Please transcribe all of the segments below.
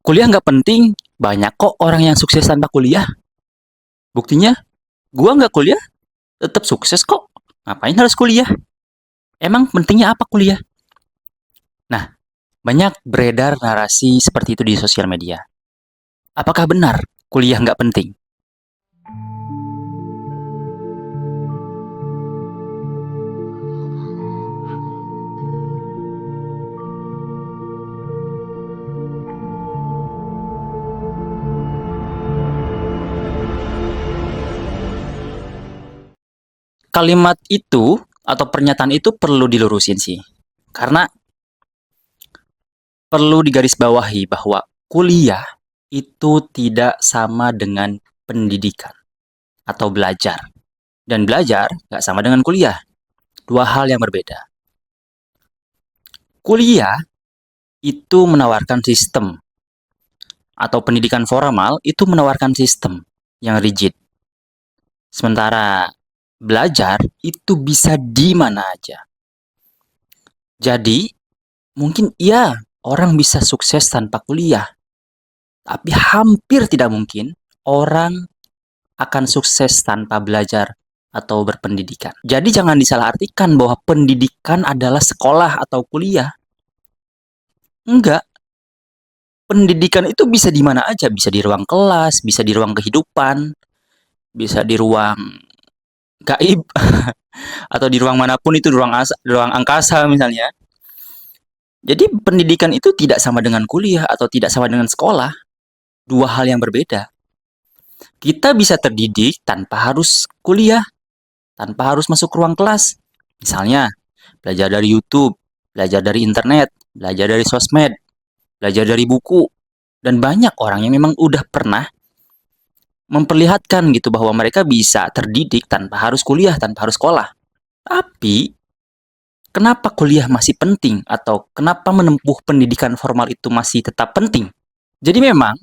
Kuliah nggak penting, banyak kok orang yang sukses tanpa kuliah. Buktinya, gua nggak kuliah, tetap sukses kok. Ngapain harus kuliah? Emang pentingnya apa kuliah? Nah, banyak beredar narasi seperti itu di sosial media. Apakah benar kuliah nggak penting? Kalimat itu atau pernyataan itu perlu dilurusin sih. Karena perlu digarisbawahi bahwa kuliah itu tidak sama dengan pendidikan atau belajar. Dan belajar nggak sama dengan kuliah. Dua hal yang berbeda. Kuliah itu menawarkan sistem atau pendidikan formal itu menawarkan sistem yang rigid. Sementara belajar itu bisa di mana aja. Jadi, mungkin iya orang bisa sukses tanpa kuliah, tapi hampir tidak mungkin orang akan sukses tanpa belajar atau berpendidikan. Jadi jangan disalahartikan bahwa pendidikan adalah sekolah atau kuliah. Enggak, pendidikan itu bisa di mana aja, bisa di ruang kelas, bisa di ruang kehidupan, bisa di ruang gaib atau di ruang manapun itu ruang angkasa misalnya. Jadi pendidikan itu tidak sama dengan kuliah atau tidak sama dengan sekolah, dua hal yang berbeda. Kita bisa terdidik tanpa harus kuliah, tanpa harus masuk ruang kelas. Misalnya, belajar dari YouTube, belajar dari internet, belajar dari sosmed, belajar dari buku, dan banyak orang yang memang udah pernah memperlihatkan gitu bahwa mereka bisa terdidik tanpa harus kuliah, tanpa harus sekolah. Tapi, kenapa kuliah masih penting atau kenapa menempuh pendidikan formal itu masih tetap penting? Jadi memang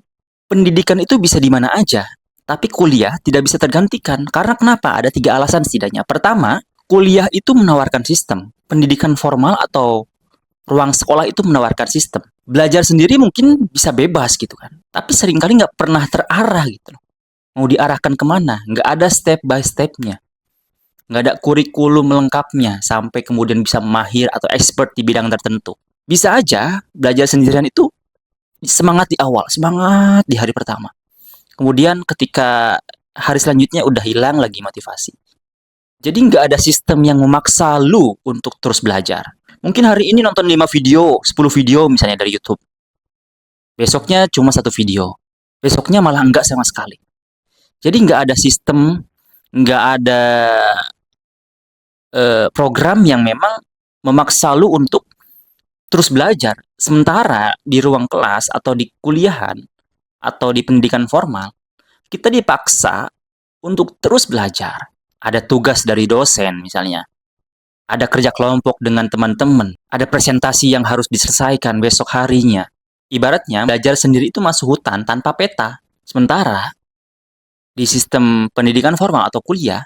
pendidikan itu bisa di mana aja, tapi kuliah tidak bisa tergantikan. Karena kenapa? Ada tiga alasan setidaknya. Pertama, kuliah itu menawarkan sistem. Pendidikan formal atau ruang sekolah itu menawarkan sistem. Belajar sendiri mungkin bisa bebas gitu kan. Tapi seringkali nggak pernah terarah gitu. Mau diarahkan kemana? Nggak ada step by stepnya. Nggak ada kurikulum lengkapnya sampai kemudian bisa mahir atau expert di bidang tertentu. Bisa aja belajar sendirian itu semangat di awal, semangat di hari pertama. Kemudian ketika hari selanjutnya udah hilang lagi motivasi. Jadi nggak ada sistem yang memaksa lu untuk terus belajar. Mungkin hari ini nonton 5 video, 10 video misalnya dari YouTube. Besoknya cuma satu video. Besoknya malah enggak sama sekali. Jadi nggak ada sistem, nggak ada program yang memang memaksa lu untuk terus belajar. Sementara di ruang kelas atau di kuliahan atau di pendidikan formal, kita dipaksa untuk terus belajar. Ada tugas dari dosen misalnya, ada kerja kelompok dengan teman-teman, ada presentasi yang harus diselesaikan besok harinya. Ibaratnya belajar sendiri itu masuk hutan tanpa peta. Sementara di sistem pendidikan formal atau kuliah,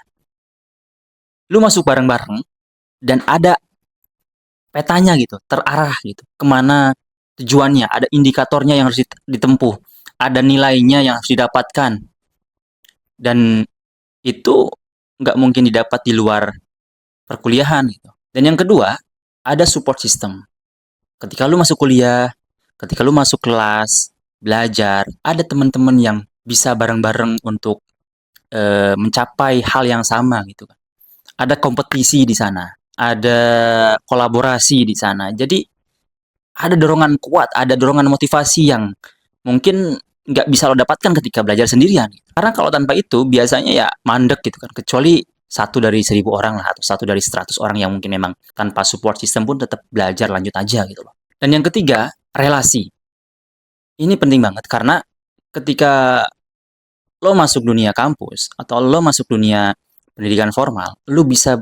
lu masuk bareng-bareng dan ada petanya gitu, terarah gitu, kemana tujuannya, ada indikatornya yang harus ditempuh, ada nilainya yang harus didapatkan, dan itu nggak mungkin didapat di luar perkuliahan gitu. Dan yang kedua, ada support system. Ketika lu masuk kuliah, ketika lu masuk kelas, belajar, ada teman-teman yang bisa bareng-bareng untuk mencapai hal yang sama gitu kan. Ada kompetisi di sana, ada kolaborasi di sana. Jadi ada dorongan kuat, ada dorongan motivasi yang mungkin nggak bisa lo dapatkan ketika belajar sendirian. Karena kalau tanpa itu biasanya ya mandek gitu kan. Kecuali satu dari 1.000 orang lah atau satu dari 100 orang yang mungkin memang tanpa support system pun tetap belajar lanjut aja gitu loh. Dan yang ketiga, relasi. Ini penting banget karena ketika lo masuk dunia kampus atau lo masuk dunia pendidikan formal, lo bisa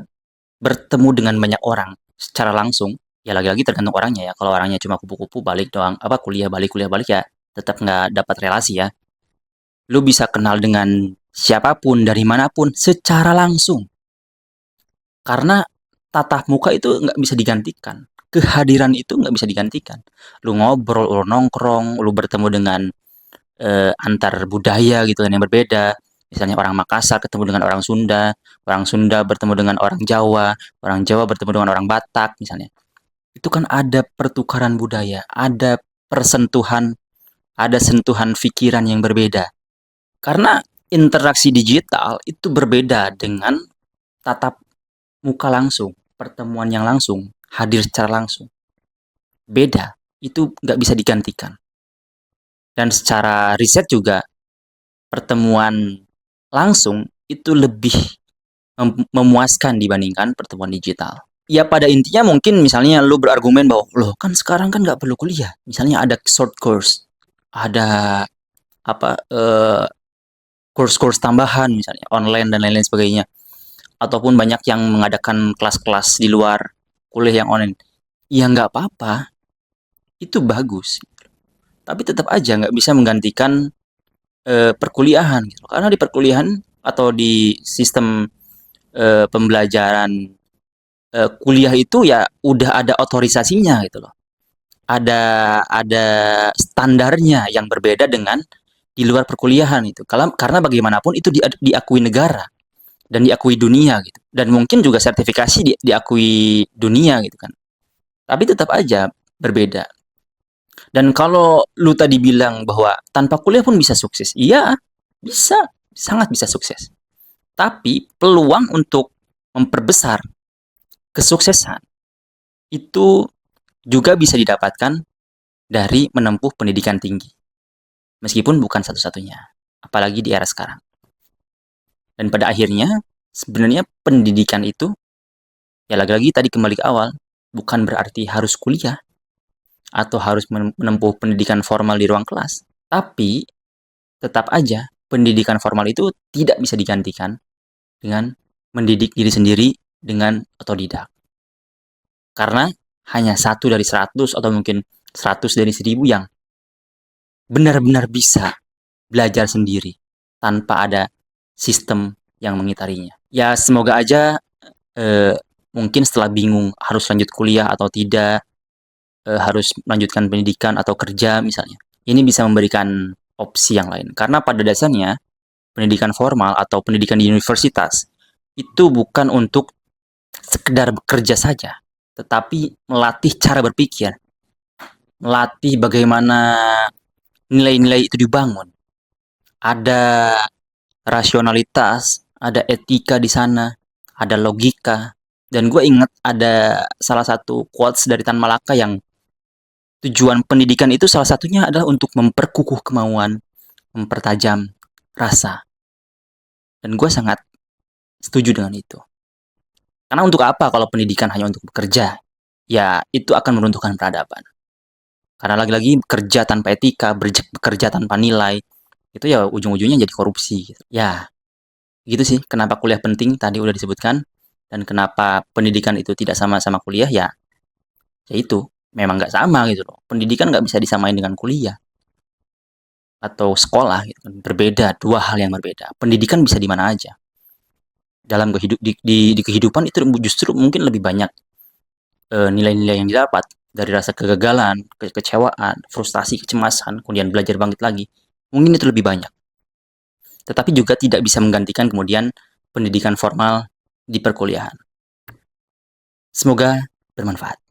bertemu dengan banyak orang secara langsung. Ya lagi-lagi tergantung orangnya ya. Kalau orangnya cuma kupu-kupu balik doang, apa kuliah balik ya, tetap nggak dapat relasi ya. Lu bisa kenal dengan siapapun dari manapun secara langsung. Karena tatap muka itu nggak bisa digantikan. kehadiran itu nggak bisa digantikan. Lu ngobrol, lu nongkrong, lu bertemu dengan antar budaya gitu kan yang berbeda. Misalnya orang Makassar ketemu dengan orang Sunda bertemu dengan orang Jawa bertemu dengan orang Batak misalnya. Itu kan ada pertukaran budaya, ada persentuhan, ada sentuhan pikiran yang berbeda. Karena interaksi digital itu berbeda dengan tatap muka langsung, pertemuan yang langsung, hadir secara langsung. Beda, itu nggak bisa digantikan. Dan secara riset juga, pertemuan langsung itu lebih memuaskan dibandingkan pertemuan digital. Ya pada intinya mungkin misalnya lu berargumen bahwa loh kan sekarang kan nggak perlu kuliah. Misalnya ada short course, ada apa course-course tambahan misalnya online dan lain-lain sebagainya. Ataupun banyak yang mengadakan kelas-kelas di luar kuliah yang online. Ya nggak apa-apa, itu bagus. Tapi tetap aja nggak bisa menggantikan perkuliahan gitu. Karena di perkuliahan atau di sistem pembelajaran kuliah itu ya udah ada otorisasinya gitu loh. Ada standarnya yang berbeda dengan di luar perkuliahan itu. Karena bagaimanapun itu diakui negara dan diakui dunia gitu. Dan mungkin juga sertifikasi diakui dunia gitu kan. Tapi tetap aja berbeda. Dan kalau lu tadi bilang bahwa tanpa kuliah pun bisa sukses. Iya, bisa, sangat bisa sukses. Tapi peluang untuk memperbesar kesuksesan itu juga bisa didapatkan dari menempuh pendidikan tinggi. Meskipun bukan satu-satunya, apalagi di era sekarang. Dan pada akhirnya, sebenarnya pendidikan itu, ya lagi-lagi tadi kembali ke awal, bukan berarti harus kuliah atau harus menempuh pendidikan formal di ruang kelas. Tapi, tetap aja, pendidikan formal itu tidak bisa digantikan dengan mendidik diri sendiri dengan otodidak. Karena hanya 1 dari 100 atau mungkin 100 dari 1000 yang benar-benar bisa belajar sendiri tanpa ada sistem yang mengitarinya. Ya semoga aja eh, mungkin setelah bingung harus lanjut kuliah atau tidak, harus melanjutkan pendidikan atau kerja misalnya, ini bisa memberikan opsi yang lain. Karena pada dasarnya pendidikan formal atau pendidikan di universitas itu bukan untuk sekedar bekerja saja, tetapi melatih cara berpikir, melatih bagaimana nilai-nilai itu dibangun. Ada rasionalitas, ada etika di sana, ada logika. Dan gue inget ada salah satu quotes dari Tan Malaka yang tujuan pendidikan itu salah satunya adalah untuk memperkukuh kemauan, mempertajam rasa. Dan gue sangat setuju dengan itu. Karena untuk apa kalau pendidikan hanya untuk bekerja? Ya, itu akan meruntuhkan peradaban. Karena lagi-lagi bekerja tanpa etika, bekerja tanpa nilai, itu ya ujung-ujungnya jadi korupsi. Gitu. Ya, gitu sih. Kenapa kuliah penting tadi udah disebutkan. Dan kenapa pendidikan itu tidak sama-sama kuliah, ya itu. Memang nggak sama gitu loh. Pendidikan nggak bisa disamain dengan kuliah. Atau sekolah gitu. Berbeda, dua hal yang berbeda. Pendidikan bisa di mana aja. Dalam di kehidupan itu justru mungkin lebih banyak nilai-nilai yang didapat dari rasa kegagalan, kekecewaan, frustasi, kecemasan, kemudian belajar bangkit lagi. Mungkin itu lebih banyak. Tetapi juga tidak bisa menggantikan kemudian pendidikan formal di perkuliahan. Semoga bermanfaat.